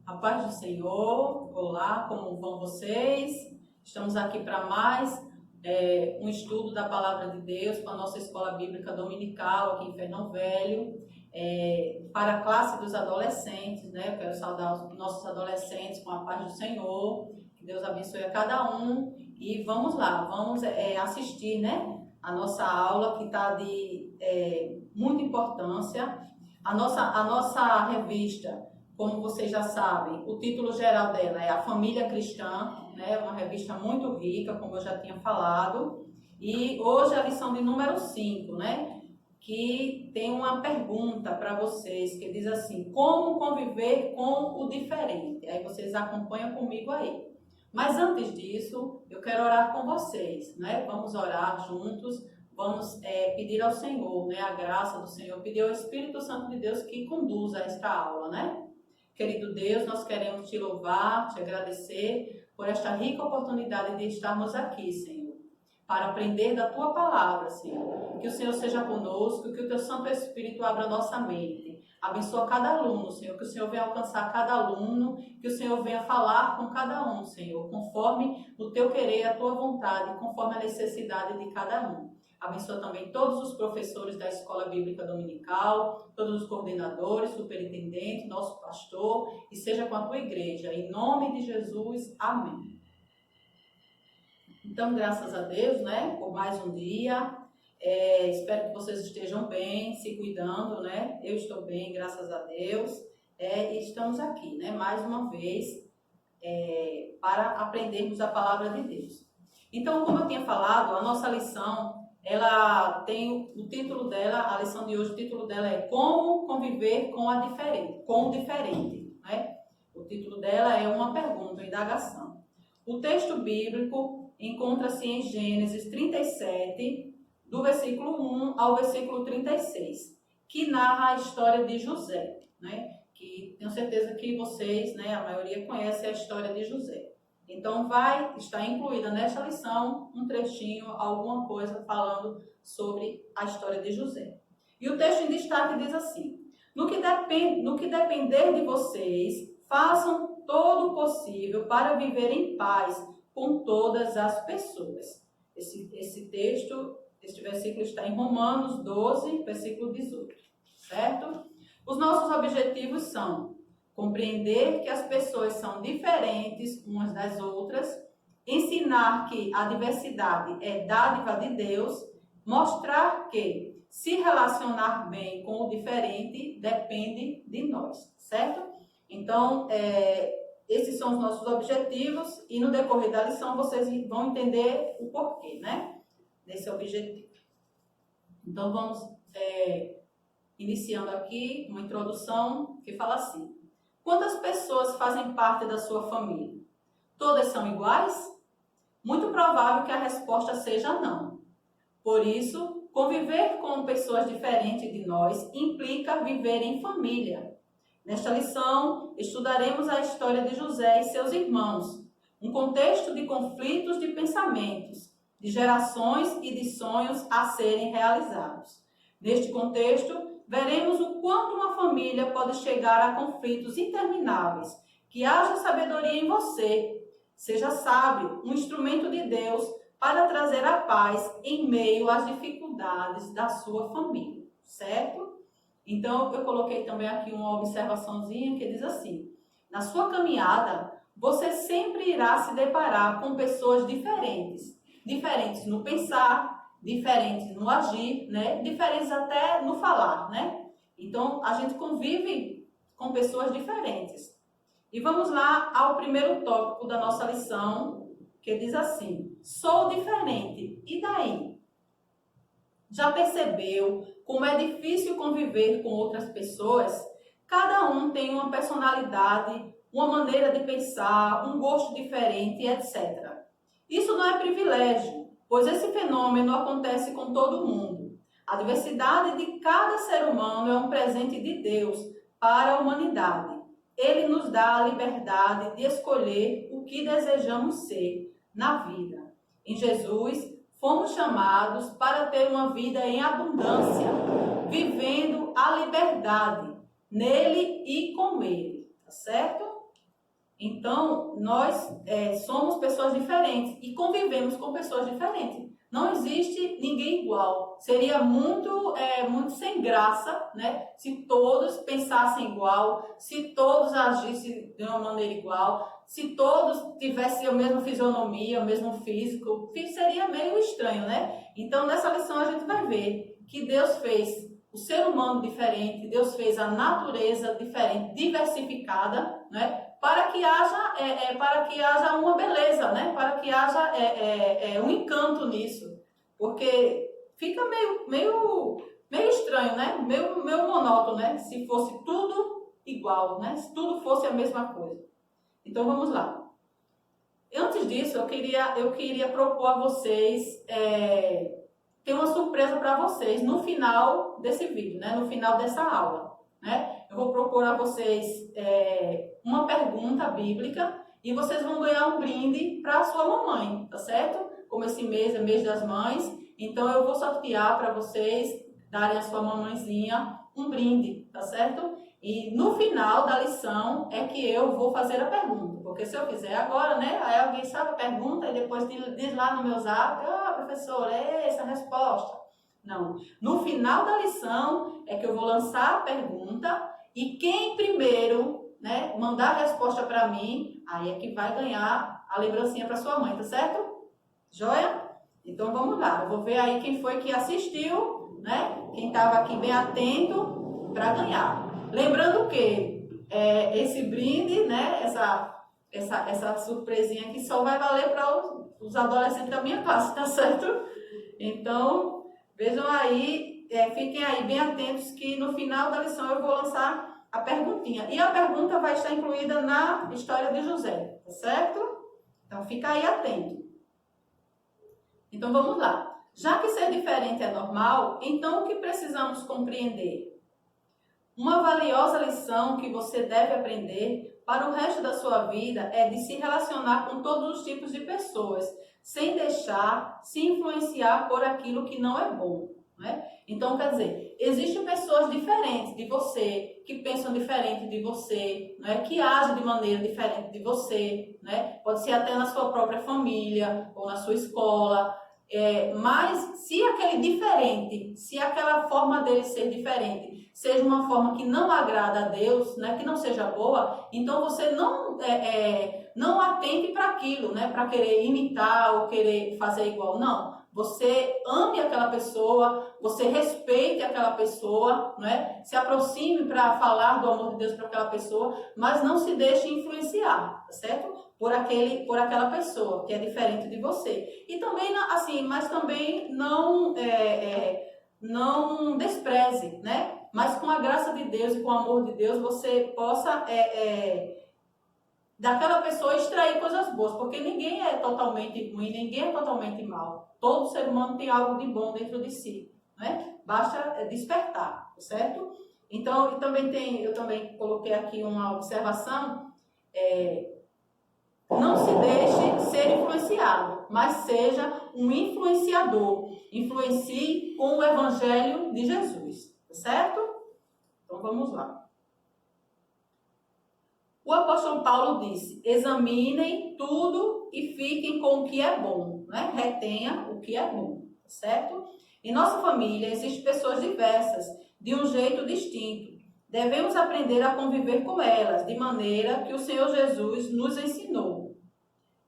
A paz do Senhor, olá, como vão vocês? Estamos aqui para mais um estudo da Palavra de Deus com a nossa Escola Bíblica Dominical aqui em Fernão Velho, para a classe dos adolescentes, né? Eu quero saudar os nossos adolescentes com a paz do Senhor, que Deus abençoe a cada um e vamos lá, vamos assistir, né? A nossa aula que está de muita importância, a nossa revista. Como vocês já sabem, o título geral dela é A Família Cristã, né? Uma revista muito rica, como eu já tinha falado. E hoje a lição de número 5, né? Que tem uma pergunta para vocês, que diz assim: como conviver com o diferente? Aí vocês acompanham comigo aí. Mas antes disso, eu quero orar com vocês, né? Vamos orar juntos, vamos pedir ao Senhor, né? A graça do Senhor, pedir ao Espírito Santo de Deus que conduza esta aula, né? Querido Deus, nós queremos te louvar, te agradecer por esta rica oportunidade de estarmos aqui, Senhor, para aprender da tua palavra, Senhor. Que o Senhor seja conosco, que o teu Santo Espírito abra a nossa mente. Abençoa cada aluno, Senhor, que o Senhor venha alcançar cada aluno, que o Senhor venha falar com cada um, Senhor, conforme o teu querer, a tua vontade, conforme a necessidade de cada um. Abençoa também todos os professores da Escola Bíblica Dominical, todos os coordenadores, superintendentes, nosso pastor, e seja com a tua igreja. Em nome de Jesus, amém. Então, graças a Deus, né, por mais um dia. Espero que vocês estejam bem, se cuidando, né? Eu estou bem, graças a Deus. E estamos aqui, né, mais uma vez, para aprendermos a palavra de Deus. Então, como eu tinha falado, a nossa lição, ela tem o título dela, a lição de hoje, o título dela é Como conviver com o diferente, né? O título dela é uma pergunta, uma indagação. O texto bíblico encontra-se em Gênesis 37, do versículo 1 ao versículo 36, que narra a história de José, né? Que tenho certeza que vocês, né, a maioria conhece a história de José. Então, vai estar incluída nesta lição um trechinho, alguma coisa falando sobre a história de José. E o texto em destaque diz assim: no que depender de vocês, façam todo o possível para viver em paz com todas as pessoas. Esse versículo está em Romanos 12, versículo 18, certo? Os nossos objetivos são compreender que as pessoas são diferentes umas das outras, ensinar que a diversidade é dádiva de Deus, mostrar que se relacionar bem com o diferente depende de nós, certo? Então, esses são os nossos objetivos e no decorrer da lição vocês vão entender o porquê, né, desse objetivo. Então, vamos iniciando aqui uma introdução que fala assim: quantas pessoas fazem parte da sua família? Todas são iguais? Muito provável que a resposta seja não. Por isso, conviver com pessoas diferentes de nós implica viver em família. Nesta lição, estudaremos a história de José e seus irmãos, um contexto de conflitos de pensamentos, de gerações e de sonhos a serem realizados. Neste contexto, veremos o quanto uma família pode chegar a conflitos intermináveis. Que haja sabedoria em você. Seja sábio, um instrumento de Deus para trazer a paz em meio às dificuldades da sua família, certo? Então, eu coloquei também aqui uma observaçãozinha que diz assim: na sua caminhada, você sempre irá se deparar com pessoas diferentes. Diferentes no pensar, diferentes no agir, né? Diferentes até no falar, né? Então, a gente convive com pessoas diferentes. E vamos lá ao primeiro tópico da nossa lição, que diz assim: sou diferente, e daí? Já percebeu como é difícil conviver com outras pessoas? Cada um tem uma personalidade, uma maneira de pensar, um gosto diferente, etc. Isso não é privilégio, pois esse fenômeno acontece com todo mundo. A diversidade de cada ser humano é um presente de Deus para a humanidade. Ele nos dá a liberdade de escolher o que desejamos ser na vida. Em Jesus, fomos chamados para ter uma vida em abundância, vivendo a liberdade nele e com ele, tá certo? Então, nós somos pessoas diferentes e convivemos com pessoas diferentes. Não existe ninguém igual. Seria muito sem graça, né? Se todos pensassem igual, se todos agissem de uma maneira igual, se todos tivessem a mesma fisionomia, o mesmo físico, seria meio estranho, né? Então, nessa lição a gente vai ver que Deus fez o ser humano diferente, Deus fez a natureza diferente, diversificada, né? Para que haja uma beleza, né? Para que haja um encanto nisso, porque fica meio estranho, né? Meio monótono, né? Se fosse tudo igual, né? Se tudo fosse a mesma coisa. Então vamos lá. Antes disso, eu queria propor a vocês ter uma surpresa para vocês no final desse vídeo, né? No final dessa aula, né? Eu vou propor a vocês uma pergunta bíblica e vocês vão ganhar um brinde para a sua mamãe, tá certo? Como esse mês é mês das mães, então eu vou sortear para vocês darem à sua mamãezinha um brinde, tá certo? E no final da lição é que eu vou fazer a pergunta, porque se eu fizer agora, né? Aí alguém sabe a pergunta e depois diz lá no meu zap, professor, é essa a resposta. Não. No final da lição é que eu vou lançar a pergunta e quem primeiro, né, mandar a resposta para mim, aí é que vai ganhar a lembrancinha para sua mãe, tá certo? Joia? Então vamos lá. Eu vou ver aí quem foi que assistiu, né? Quem estava aqui bem atento para ganhar. Lembrando que esse brinde, né? Essa surpresinha aqui só vai valer para os adolescentes da minha classe, tá certo? Então, vejam aí, fiquem aí bem atentos que no final da lição eu vou lançar a perguntinha. E a pergunta vai estar incluída na história de José, tá certo? Então, fica aí atento. Então, vamos lá. Já que ser diferente é normal, então o que precisamos compreender? Uma valiosa lição que você deve aprender para o resto da sua vida é de se relacionar com todos os tipos de pessoas, sem deixar se influenciar por aquilo que não é bom, né? Então, quer dizer, existem pessoas diferentes de você, que pensam diferente de você, né? Que agem de maneira diferente de você, né? Pode ser até na sua própria família ou na sua escola. Mas se aquele diferente, se aquela forma dele ser diferente, seja uma forma que não agrada a Deus, né, que não seja boa, então você não atente para aquilo, né, para querer imitar ou querer fazer igual. Não. Você ame aquela pessoa, você respeite aquela pessoa, né? Se aproxime para falar do amor de Deus para aquela pessoa, mas não se deixe influenciar, tá certo? Por aquela pessoa que é diferente de você. E também, assim, mas também não despreze, né? Mas com a graça de Deus e com o amor de Deus, você possa daquela pessoa extrair coisas boas, porque ninguém é totalmente ruim, ninguém é totalmente mal. Todo ser humano tem algo de bom dentro de si, né? Basta despertar, certo? Então, eu também coloquei aqui uma observação, não se deixe ser influenciado, mas seja um influenciador. Influencie com o Evangelho de Jesus, certo? Então, vamos lá. O apóstolo Paulo disse, examinem tudo e fiquem com o que é bom, né? Retenha o que é bom, certo? Em nossa família existem pessoas diversas, de um jeito distinto. Devemos aprender a conviver com elas, de maneira que o Senhor Jesus nos ensinou.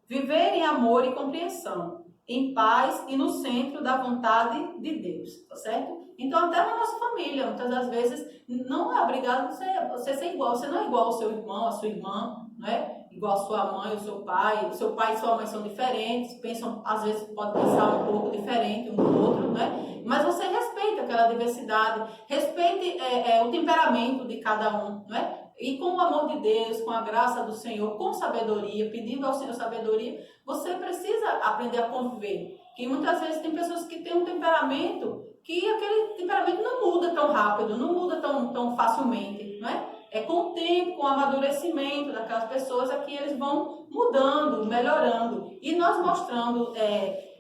Viver em amor e compreensão, em paz e no centro da vontade de Deus, tá certo? Então, até na nossa família, muitas das vezes, não é obrigado você ser igual. Você não é igual ao seu irmão, à sua irmã, não é? Igual a sua mãe, o seu pai. O seu pai e sua mãe são diferentes, pensam, às vezes, pode pensar um pouco diferente um do outro, né? Mas você respeita aquela diversidade, respeite o temperamento de cada um, não é? E com o amor de Deus, com a graça do Senhor, com sabedoria, pedindo ao Senhor sabedoria, você precisa aprender a conviver. Que muitas vezes tem pessoas que têm um temperamento que aquele temperamento não muda tão rápido, não muda tão facilmente, não é? É com o tempo, com o amadurecimento daquelas pessoas é que eles vão mudando, melhorando. E nós mostrando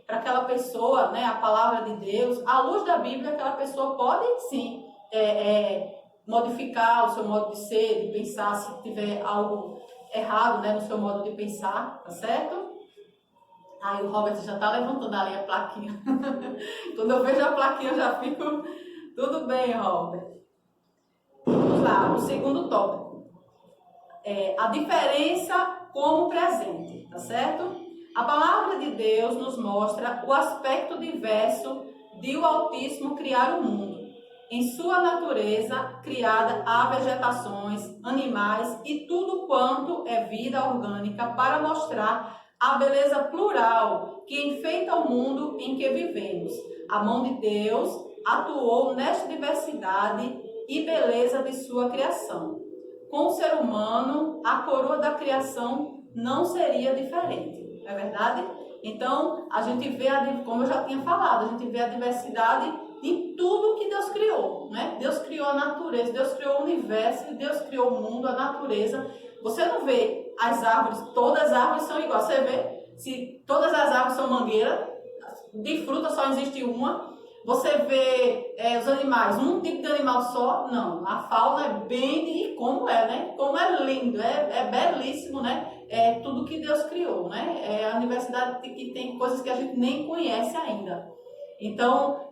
para aquela pessoa, né, a palavra de Deus, à luz da Bíblia, aquela pessoa pode sim modificar o seu modo de ser, de pensar, se tiver algo errado, né, no seu modo de pensar, tá certo? Aí o Robert já tá levantando ali a plaquinha. Quando eu vejo a plaquinha eu já fico, tudo bem, Robert. Vamos lá, o segundo tópico. A diferença como presente, tá certo? A palavra de Deus nos mostra o aspecto diverso de o Altíssimo criar o mundo. Em sua natureza criada há vegetações, animais e tudo quanto é vida orgânica para mostrar a beleza plural que enfeita o mundo em que vivemos. A mão de Deus atuou nesta diversidade e beleza de sua criação. Com o ser humano, a coroa da criação não seria diferente, não é verdade? Então, a gente vê, como eu já tinha falado, a gente vê a diversidade em tudo que Deus criou, né? Deus criou a natureza, Deus criou o universo, Deus criou o mundo, a natureza. Você não vê as árvores, todas as árvores são iguais. Você vê, se todas as árvores são mangueira, de fruta só existe uma. Você vê os animais, um tipo de animal só? Não, a fauna é bem, e como é, né? Como é lindo, é belíssimo, né? É tudo que Deus criou, né? É a universidade que tem coisas que a gente nem conhece ainda. Então,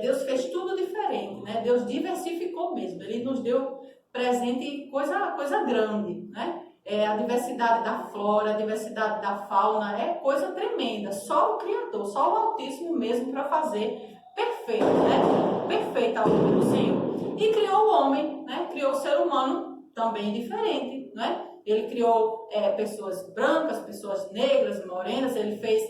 Deus fez tudo diferente, né? Deus diversificou mesmo, Ele nos deu presente coisa grande, né? A diversidade da flora, a diversidade da fauna, é coisa tremenda. Só o Criador, só o Altíssimo mesmo para fazer perfeito, né? Perfeita a obra do Senhor. E criou o homem, né? Criou o ser humano também diferente, né? Ele criou pessoas brancas, pessoas negras, morenas, ele fez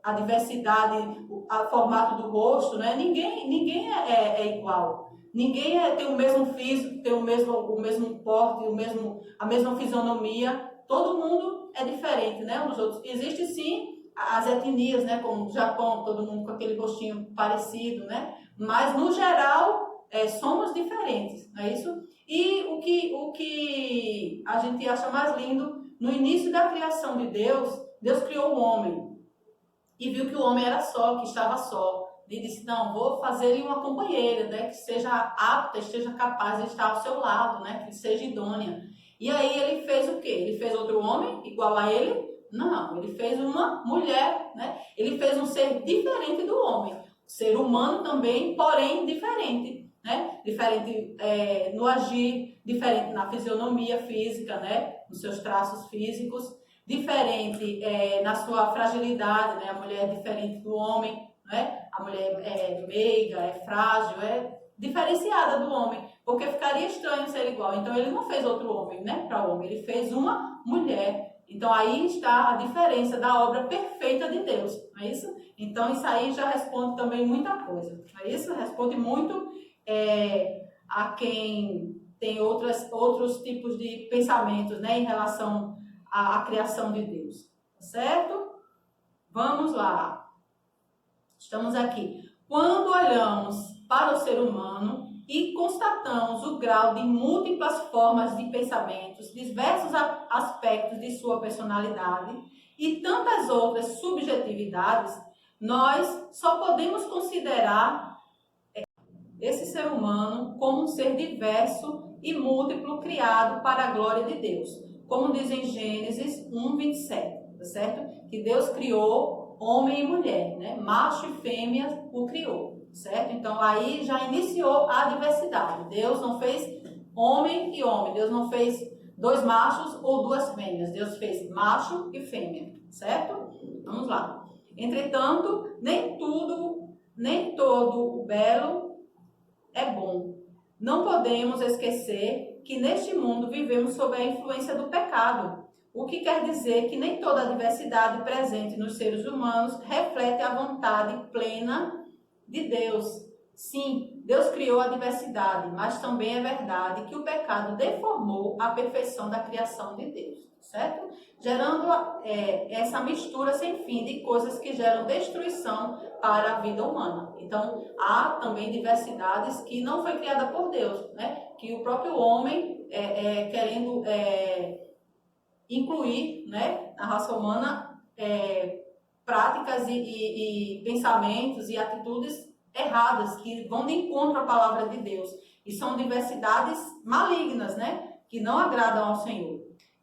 a diversidade, o formato do rosto, né? Ninguém é igual. Ninguém tem o mesmo físico, tem o mesmo porte, a mesma fisionomia. Todo mundo é diferente, né? Uns dos outros. Existe sim as etnias, né? Como o Japão, todo mundo com aquele rostinho parecido, né? Mas no geral somos diferentes, não é isso? E o que a gente acha mais lindo, no início da criação de Deus, Deus criou o homem e viu que o homem era só, que estava só. E disse, não, vou fazer uma companheira, né, que seja apta, esteja capaz de estar ao seu lado, né, que seja idônea. E aí ele fez o quê? Ele fez outro homem igual a ele? Não, ele fez uma mulher, né? Ele fez um ser diferente do homem. Ser humano também, porém diferente, né? Diferente no agir, diferente na fisionomia física, né? Nos seus traços físicos, diferente na sua fragilidade, né? A mulher é diferente do homem, né? A mulher é meiga, é frágil, é diferenciada do homem, porque ficaria estranho ser igual. Então ele não fez outro homem, né, para homem, ele fez uma mulher. Então aí está a diferença da obra perfeita de Deus, não é isso? Então isso aí já responde também muita coisa, não é isso? Responde muito a quem tem outros tipos de pensamentos, né, em relação à criação de Deus, certo? Vamos lá. Estamos aqui. Quando olhamos para o ser humano e constatamos o grau de múltiplas formas de pensamentos, diversos aspectos de sua personalidade e tantas outras subjetividades, nós só podemos considerar esse ser humano como um ser diverso e múltiplo criado para a glória de Deus. Como diz em Gênesis 1:27, tá certo? Que Deus criou homem e mulher, né? Macho e fêmea o criou, certo? Então aí já iniciou a diversidade. Deus não fez homem e homem, Deus não fez dois machos ou duas fêmeas, Deus fez macho e fêmea, certo? Vamos lá. Entretanto, nem todo o belo é bom. Não podemos esquecer que neste mundo vivemos sob a influência do pecado. O que quer dizer que nem toda a diversidade presente nos seres humanos reflete a vontade plena de Deus. Sim, Deus criou a diversidade, mas também é verdade que o pecado deformou a perfeição da criação de Deus, certo? Gerando essa mistura sem fim de coisas que geram destruição para a vida humana. Então, há também diversidades que não foi criada por Deus, né? Que o próprio homem, querendo incluir, né, na raça humana práticas e pensamentos e atitudes erradas que vão de encontro à palavra de Deus e são diversidades malignas, né, que não agradam ao Senhor.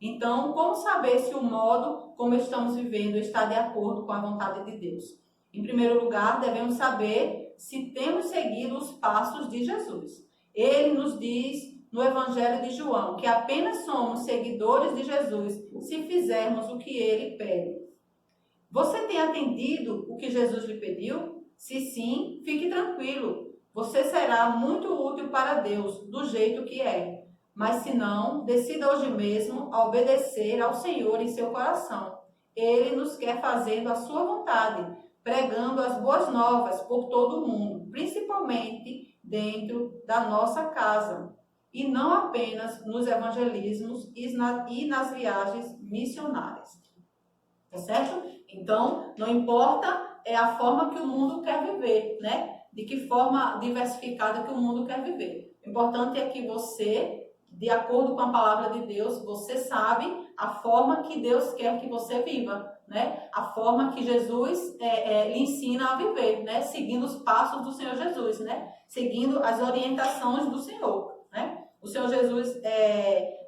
Então, como saber se o modo como estamos vivendo está de acordo com a vontade de Deus? Em primeiro lugar, devemos saber se temos seguido os passos de Jesus. Ele nos diz no Evangelho de João que apenas somos seguidores de Jesus se fizermos o que ele pede. Você tem atendido o que Jesus lhe pediu? Se sim, fique tranquilo. Você será muito útil para Deus, do jeito que é. Mas se não, decida hoje mesmo a obedecer ao Senhor em seu coração. Ele nos quer fazendo a sua vontade, pregando as boas novas por todo o mundo, principalmente dentro da nossa casa. E não apenas nos evangelismos e nas viagens missionárias. Tá certo? Então, não importa a forma que o mundo quer viver, né? De que forma diversificada que o mundo quer viver. O importante é que você, de acordo com a palavra de Deus, você sabe a forma que Deus quer que você viva, né? A forma que Jesus lhe ensina a viver, né? Seguindo os passos do Senhor Jesus, né? Seguindo as orientações do Senhor, né? O Senhor Jesus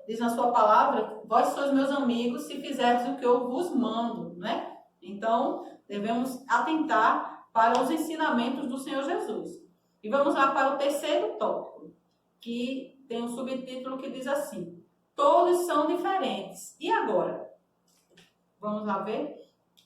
diz na sua palavra: vós sois meus amigos se fizerdes o que eu vos mando, né? Então, devemos atentar para os ensinamentos do Senhor Jesus. E vamos lá para o terceiro tópico, que tem um subtítulo que diz assim: todos são diferentes. E agora? Vamos lá ver?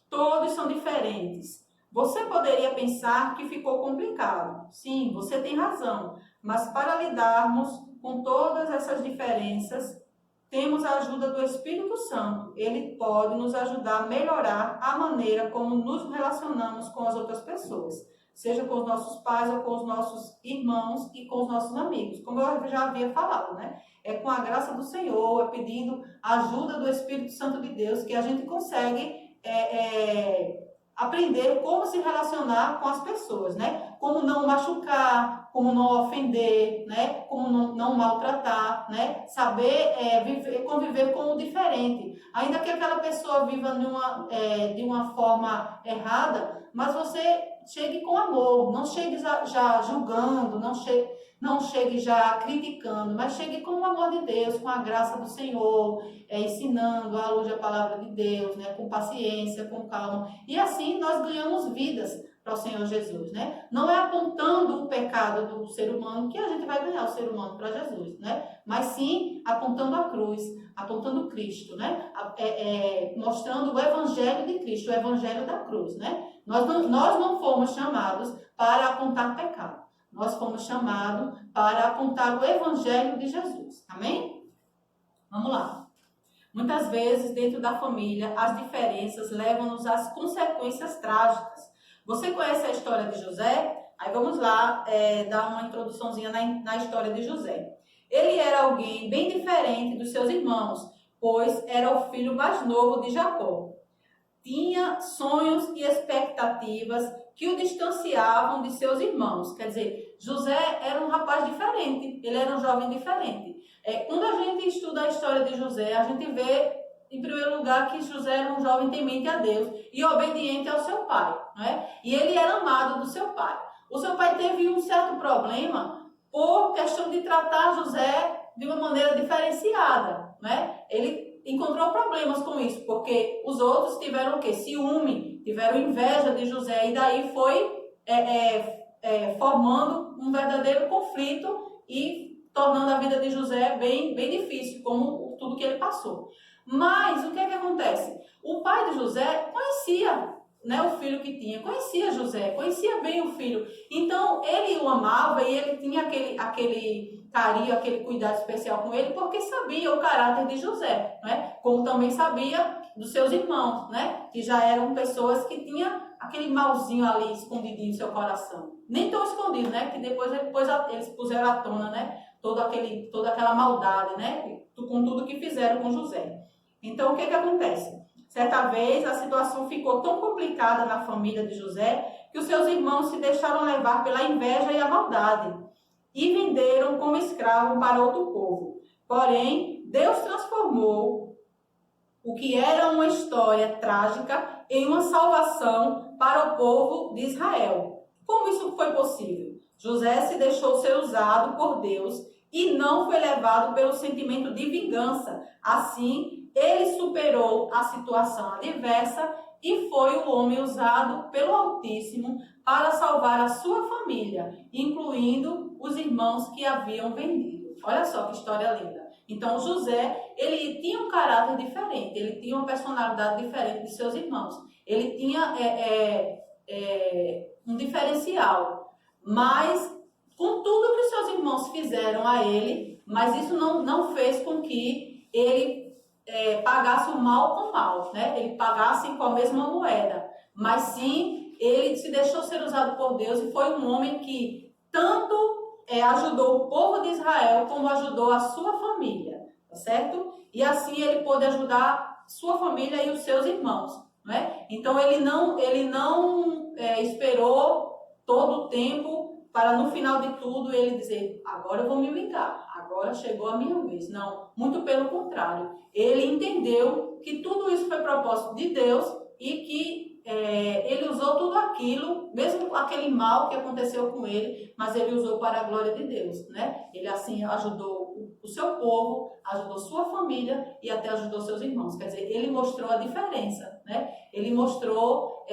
Todos são diferentes. Você poderia pensar que ficou complicado. Sim, você tem razão. Mas para lidarmos com todas essas diferenças, temos a ajuda do Espírito Santo. Ele pode nos ajudar a melhorar a maneira como nos relacionamos com as outras pessoas, seja com os nossos pais ou com os nossos irmãos e com os nossos amigos. Como eu já havia falado, né? É com a graça do Senhor, é pedindo a ajuda do Espírito Santo de Deus que a gente consegue aprender como se relacionar com as pessoas, né? Como não machucar, como não ofender, né? Como não maltratar, né? Saber conviver com o diferente. Ainda que aquela pessoa viva de uma forma errada, mas você chegue com amor, não chegue já julgando, não chegue já criticando, mas chegue com o amor de Deus, com a graça do Senhor, ensinando à luz da palavra de Deus, né? Com paciência, com calma. E assim nós ganhamos vidas para o Senhor Jesus, né? Não é apontando o pecado do ser humano que a gente vai ganhar o ser humano para Jesus, né? Mas sim apontando a cruz, apontando Cristo, né? Mostrando o Evangelho de Cristo, o Evangelho da cruz, né? Nós não fomos chamados para apontar pecado. Nós fomos chamados para apontar o Evangelho de Jesus. Amém? Vamos lá. Muitas vezes, dentro da família, as diferenças levam-nos às consequências trágicas. Você conhece a história de José? Aí vamos lá dar uma introduçãozinha na história de José. Ele era alguém bem diferente dos seus irmãos, pois era o filho mais novo de Jacó. Tinha sonhos e expectativas que o distanciavam de seus irmãos. Quer dizer, José era um rapaz diferente, ele era um jovem diferente. Quando a gente estuda a história de José, a gente vê, em primeiro lugar, que José era um jovem temente a Deus e obediente ao seu pai, não é? E ele era amado do seu pai. O seu pai teve um certo problema por questão de tratar José de uma maneira diferenciada, né? Ele encontrou problemas com isso, porque os outros tiveram o quê? Ciúme, tiveram inveja de José, e daí foi formando um verdadeiro conflito e tornando a vida de José bem, bem difícil, como tudo que ele passou. Mas o que é que acontece? O pai de José conhecia, né, o filho que tinha, conhecia José, conhecia bem o filho, então ele o amava e ele tinha aquele carinho, aquele cuidado especial com ele, porque sabia o caráter de José, né? Como também sabia dos seus irmãos, né? Que já eram pessoas que tinham aquele malzinho ali escondidinho em seu coração. Nem tão escondido, né? Que depois eles puseram à tona, né? Toda aquela maldade, né? Com tudo que fizeram com José. Então, o que acontece? Certa vez, a situação ficou tão complicada na família de José que os seus irmãos se deixaram levar pela inveja e a maldade e venderam como escravo para outro povo. Porém, Deus transformou o que era uma história trágica em uma salvação para o povo de Israel. Como isso foi possível? José se deixou ser usado por Deus e não foi levado pelo sentimento de vingança. Assim, ele superou a situação adversa e foi o homem usado pelo Altíssimo para salvar a sua família, incluindo os irmãos que haviam vendido. Olha só que história linda. Então, José, ele tinha um caráter diferente, ele tinha uma personalidade diferente de seus irmãos. Ele tinha um diferencial, mas com tudo que seus irmãos fizeram a ele, mas isso não fez com que ele pagasse o mal com o mal, né? Ele pagasse com a mesma moeda, mas sim, ele se deixou ser usado por Deus e foi um homem que tanto ajudou o povo de Israel como ajudou a sua família, tá certo? E assim ele pôde ajudar sua família e os seus irmãos, né? Então ele não esperou todo o tempo para no final de tudo ele dizer, agora eu vou me vingar, agora chegou a minha vez. Não, muito pelo contrário. Ele entendeu que tudo isso foi propósito de Deus e que ele usou tudo aquilo, mesmo aquele mal que aconteceu com ele, mas ele usou para a glória de Deus, né? Ele assim ajudou o seu povo, ajudou sua família e até ajudou seus irmãos. Quer dizer, ele mostrou a diferença, né? Ele mostrou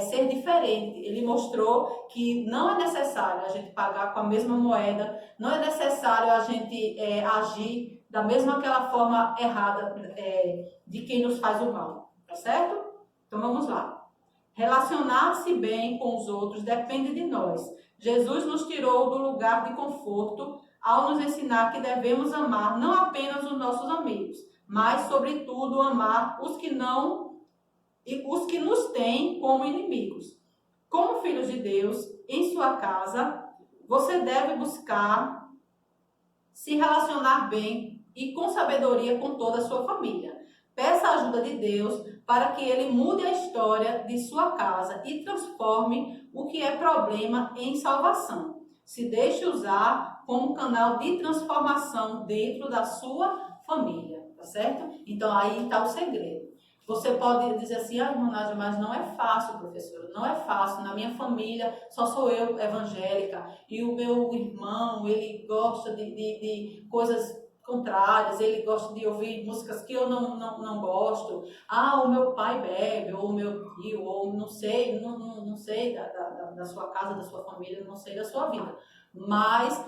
ser diferente. Ele mostrou que não é necessário a gente pagar com a mesma moeda, não é necessário a gente agir da mesma aquela forma errada de quem nos faz o mal, tá certo? Então vamos lá. Relacionar-se bem com os outros depende de nós. Jesus nos tirou do lugar de conforto ao nos ensinar que devemos amar não apenas os nossos amigos, mas, sobretudo, amar os que nos têm como inimigos. Como filhos de Deus, em sua casa, você deve buscar se relacionar bem e com sabedoria com toda a sua família. Peça a ajuda de Deus para que Ele mude a história de sua casa e transforme o que é problema em salvação. Se deixe usar como canal de transformação dentro da sua família, tá certo? Então aí está o segredo. Você pode dizer assim, irmã Nádia, mas não é fácil, professora, não é fácil. Na minha família só sou eu evangélica e o meu irmão, ele gosta de coisas contrárias, ele gosta de ouvir músicas que eu não gosto. O meu pai bebe, ou o meu tio, ou não sei da sua casa, da sua família, não sei da sua vida. Mas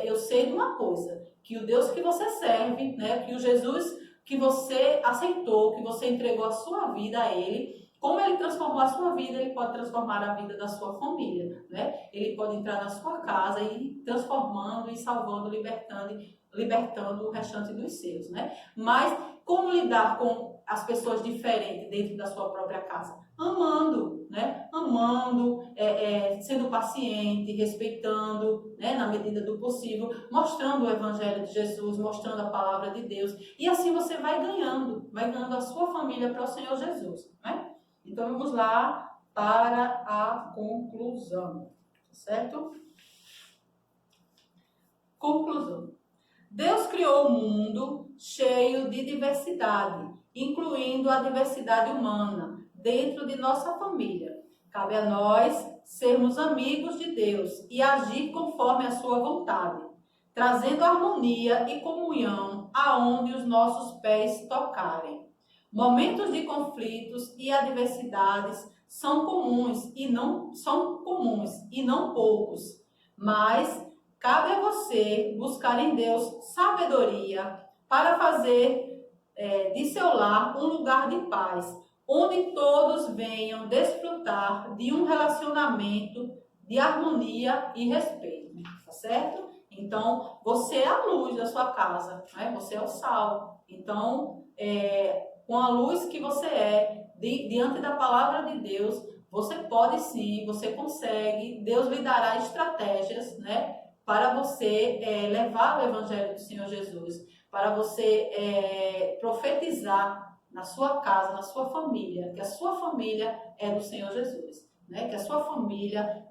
eu sei de uma coisa, que o Deus que você serve, né, que o Jesus que você aceitou, que você entregou a sua vida a Ele, como Ele transformou a sua vida, Ele pode transformar a vida da sua família, né? Ele pode entrar na sua casa e transformando e salvando, libertando o restante dos seus, né? Mas como lidar com as pessoas diferentes dentro da sua própria casa? Amando, né? Amando, sendo paciente, respeitando, né? Na medida do possível, mostrando o Evangelho de Jesus, mostrando a palavra de Deus. E assim você vai ganhando a sua família para o Senhor Jesus, né? Então vamos lá para a conclusão, certo? Conclusão. Deus criou um mundo cheio de diversidade, incluindo a diversidade humana, dentro de nossa família. Cabe a nós sermos amigos de Deus e agir conforme a sua vontade, trazendo harmonia e comunhão aonde os nossos pés tocarem. Momentos de conflitos e adversidades são comuns e não poucos, mas cabe a você buscar em Deus sabedoria para fazer de seu lar um lugar de paz, onde todos venham desfrutar de um relacionamento de harmonia e respeito, tá certo? Então, você é a luz da sua casa, né? Você é o sal. Então, com a luz que você diante da palavra de Deus, você pode sim, você consegue, Deus lhe dará estratégias, né? Para você levar o Evangelho do Senhor Jesus, para você profetizar na sua casa, na sua família, que a sua família é do Senhor Jesus, né? Que a sua família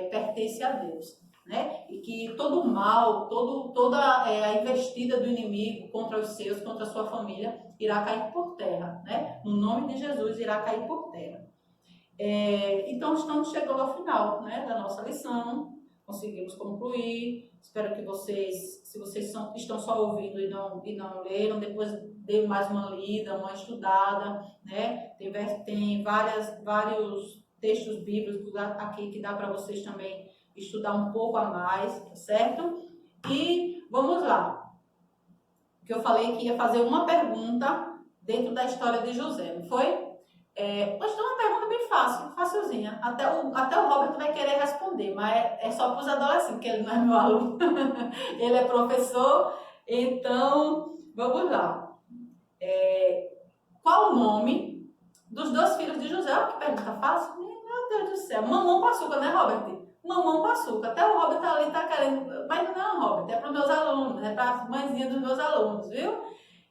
pertence a Deus, né? E que todo o mal, toda a investida do inimigo contra os seus, contra a sua família, irá cair por terra, né? No nome de Jesus irá cair por terra. Então estamos chegando ao final, né, da nossa lição. conseguimos concluir. Espero que vocês, se vocês estão só ouvindo e não leram, depois dê mais uma lida, uma estudada, né? Tem vários textos bíblicos aqui que dá para vocês também estudar um pouco a mais, tá certo? E vamos lá. Que eu falei que ia fazer uma pergunta dentro da história de José, não foi? Hoje tem uma pergunta bem fácil, facilzinha. Até o Robert vai querer responder, mas é só para os adolescentes, que ele não é meu aluno. Ele é professor, então vamos lá. Qual o nome dos 2 filhos de José? Olha que pergunta fácil. Meu Deus do céu. Mamão com açúcar, né, Robert? Mamão com açúcar. Até o Robert ali tá querendo. Mas não, Robert, é para os meus alunos, é para a mãezinha dos meus alunos, viu?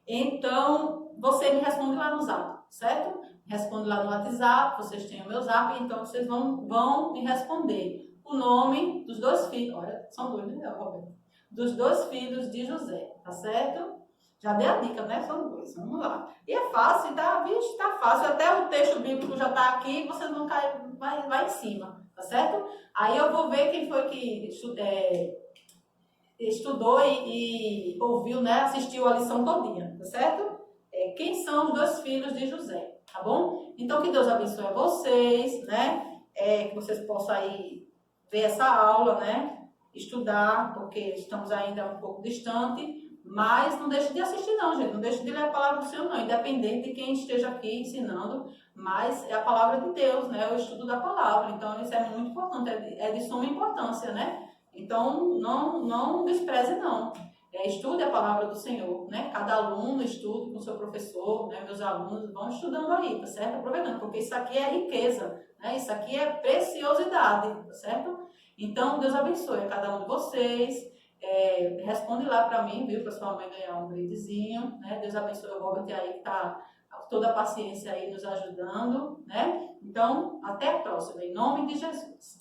Então, você me responde lá no Zap, certo? Responde lá no WhatsApp, vocês têm o meu Zap, então vocês vão me responder o nome dos 2 filhos. Olha, são 2, né, Robert? Dos 2 filhos de José, tá certo? Já dei a dica, né? São 2, vamos lá. E é fácil, tá? Vixe, tá fácil. Até o texto bíblico já tá aqui, vocês vão cair, vai em cima, tá certo? Aí eu vou ver quem foi que estudou e ouviu, né? Assistiu a lição todinha, tá certo? Quem são os 2 filhos de José, tá bom? Então, que Deus abençoe a vocês, né? Que vocês possam aí ver essa aula, né? Estudar, porque estamos ainda um pouco distante. Mas não deixe de assistir não, gente. Não deixe de ler a palavra do Senhor não, independente de quem esteja aqui ensinando. Mas é a palavra de Deus, né? O estudo da palavra. Então, isso é muito importante, é de suma importância, né? Então, não despreze não. Estude a palavra do Senhor, né? Cada aluno estude com o seu professor, né? Meus alunos vão estudando aí, tá certo? Aproveitando, porque isso aqui é riqueza, né? Isso aqui é preciosidade, tá certo? Então, Deus abençoe a cada um de vocês. Responde lá para mim, viu? Para sua mãe ganhar um brindezinho, né? Deus abençoe o Robert aí, que tá toda a paciência aí nos ajudando, né? Então, até a próxima, em nome de Jesus.